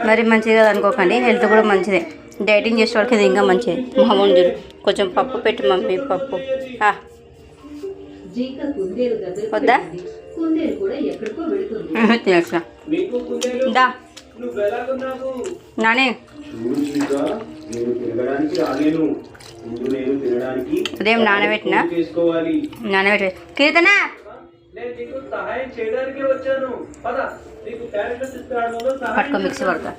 మరి మంచిది కదా అనుకోకండి, హెల్త్ కూడా మంచిదే. డైటింగ్ చేసే వాళ్ళకి ఇది ఇంకా మంచిది. మహమంజులు కొంచెం పప్పు పెట్టి మమ్మీ, పప్పు వద్దా తినట్లా దా నానే ఉదయం నానబెట్టినా కీర్తన పట్టుకో మిక్సీ పడతా.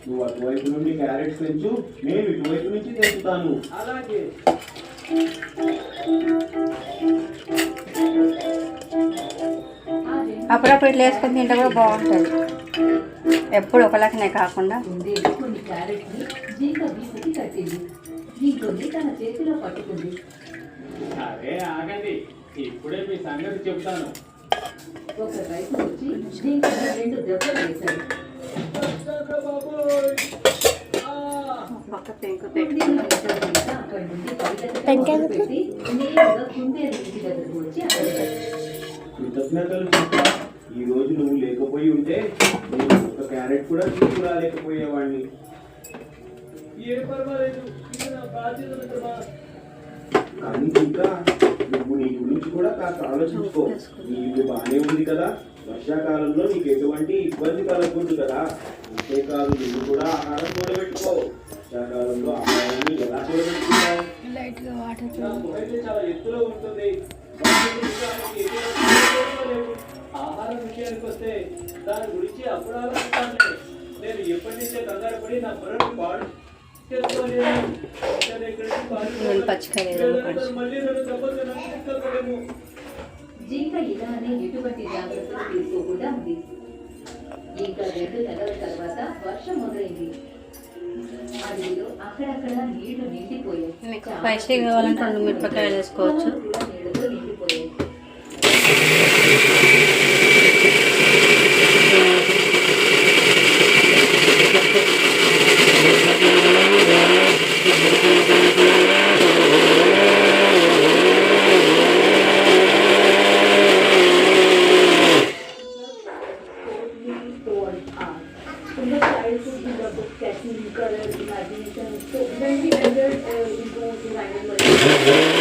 నువ్వు అటువైపు నుండి క్యారెట్స్ పెంచు, నేను ఇటువైపు నుంచి తెంచుతాను. అలాగే అప్పుడప్పుడు ఇట్లా వేసుకొని తింటే కూడా బాగుంటుంది, ఎప్పుడు ఒకలాగానే కాకుండా. అరే ఆగండి, ఇప్పుడే మీ సంగతి చెప్తాను. ఒక రైతు వచ్చి దీనికి 2 దెబ్బలు వేశాడు. కృతజ్ఞతలు చెప్పా. ఈ రోజు నువ్వు లేకపోయి ఉంటే నేను ఒక క్యారెట్ కూడా తీసుకురాలేకపోయేవాడిని. ఏ పర్వాలేదు, కానీ ఇంకా నువ్వు నీ గురించి కూడా కాస్త ఆలోచించుకో. నీ ఇల్లు బాగానే ఉంది కదా, వర్షాకాలంలో నీకు ఎటువంటి ఇబ్బంది కలగకూడదు కదా. అంతేకాదు నువ్వు కూడా ఆహారం కూడబెట్టుకో. వర్షాకాలంలో ఆహారాన్ని ఎలా కూడబెట్టుకుంటావు? చాలా ఎత్తులో ఉంటుంది. ఆహారం విషయానికి వస్తే దాని గురించి అప్పుడు ఆలోచిస్తాను. నేను ఎప్పటి నుంచే కంగారు పడి నా పొరను పాడు జింక ఇలానే ఎటువంటి జాగ్రత్తలు తీసుకోకుండా ఉంది. ఇంకా 2 నెలల తర్వాత వర్షం మొదలైంది. అడవిలో అక్కడక్కడ నీళ్లు నిండిపోయాయి. స్పైసీ కావాలంటే 2 మిరపకాయలు వేసుకోవచ్చు. నీళ్లతో నిండిపోయాయి. Color, imagination, so when we enter into the final version.